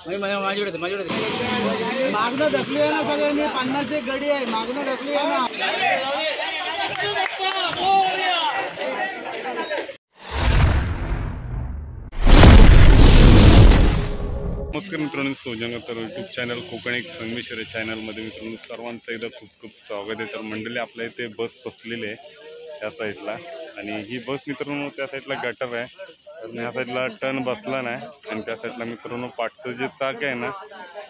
माझ्याकडे मागणं ढकली आहे ना सगळ्यांनी 50 गडी आहे मागणं ढकली आहे ना। नमस्कार मित्रांनो, सोजंग तर यूट्यूब चॅनल कोकण एक संगमेश्वर चॅनलमध्ये मित्रांनो सर्वांचं एकदा खूप खूप स्वागत आहे। तर मंडळी आपल्या इथे बस बसलेली आहे त्या साईडला, आणि ही बस मित्रांनो त्या साईडला गटर आहे, तर ह्या साईडला टर्न बसला नाही, आणि त्या साईडला मित्रांनो पाठचं जे चाक आहे ना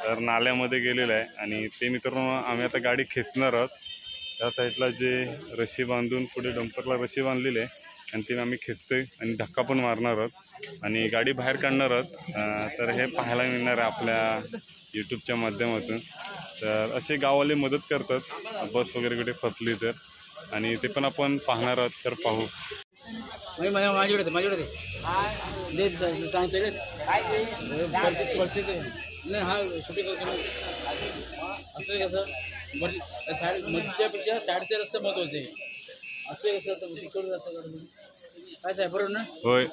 तर नाल्यामध्ये गेलेलं आहे, आणि ते मित्रांनो आम्ही आता गाडी खेचणार आहोत। त्या साईडला जे रशी बांधून पुढे डंपरला रशी बांधलेली आहे आणि ते आम्ही खेचतोय आणि धक्का पण मारणार आहोत आणि गाडी बाहेर काढणार आहोत। तर हे पाहायला मिळणार आहे आपल्या यूट्यूबच्या माध्यमातून। तर असे गाववाले मदत करतात बस वगैरे कुठे फसली तर, आणि ते पण आपण पाहणार आहोत, तर पाहू। माझ्याकडे नाही हा सुट्टी करतो असं कसं मध्यपेक्षा साईडचे रस्ते महत्वाचे असं कसं तिकडून रस्ता काय साहेब बरोबर ना। होय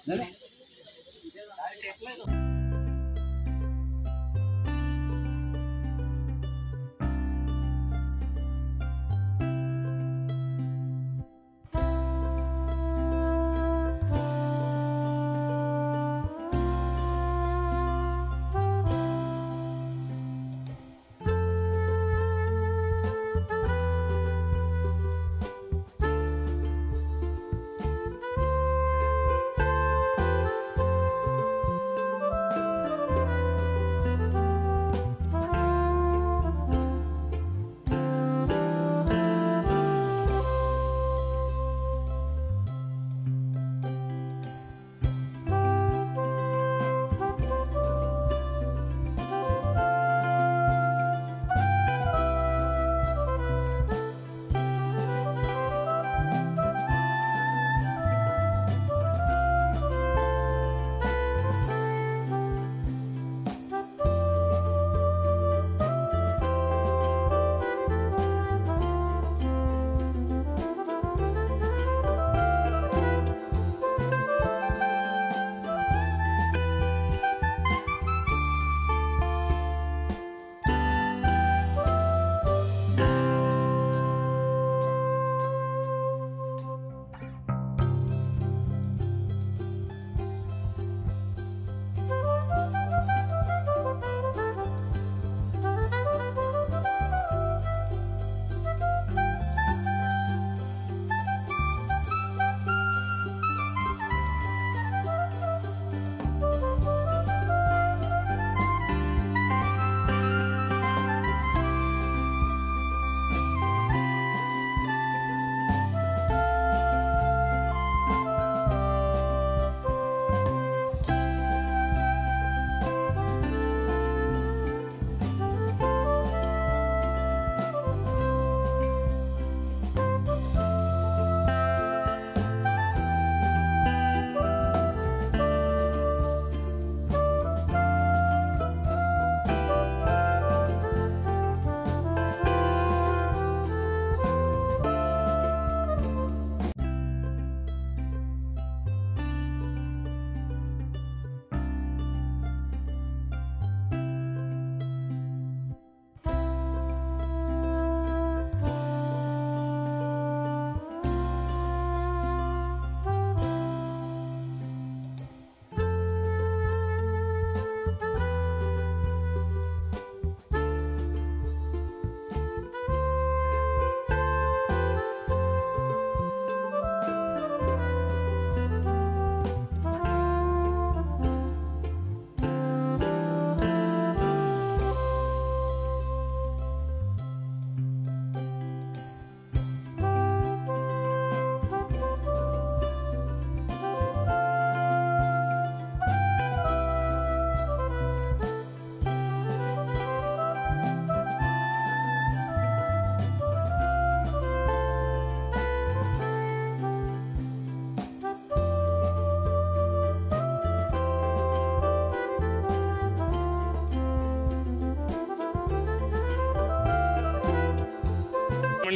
नाही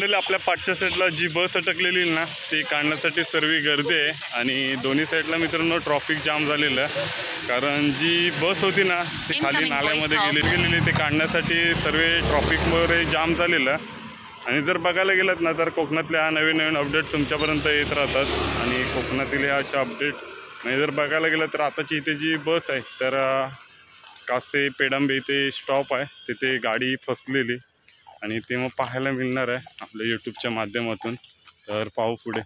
मंडळी आपल्या पाठच्या साईडला जी बस अटकलेली ना ती काढण्यासाठी सर्व गर्दी आहे आणि दोन्ही साईडला मित्रांनो ट्रॉफिक जाम झालेलं कारण जी बस होती ना ती खाली नाल्यामध्ये गेलेली ते काढण्यासाठी सर्व ट्रॉफिकमध्ये जाम झालेलं. आणि जर बघायला गेलात ना तर कोकणातल्या नवीन नवीन अपडेट तुमच्यापर्यंत येत राहतात आणि कोकणातील ह्या अशा अपडेट म्हणजे जर बघायला गेलं तर आताची इथे जी बस आहे तर कासे पेडांबे इथे स्टॉप आहे तिथे गाडी फसलेली आणि ते मग पाहायला मिळणार आहे आपल्या यूट्यूबच्या माध्यमातून. तर पाहू पुढे.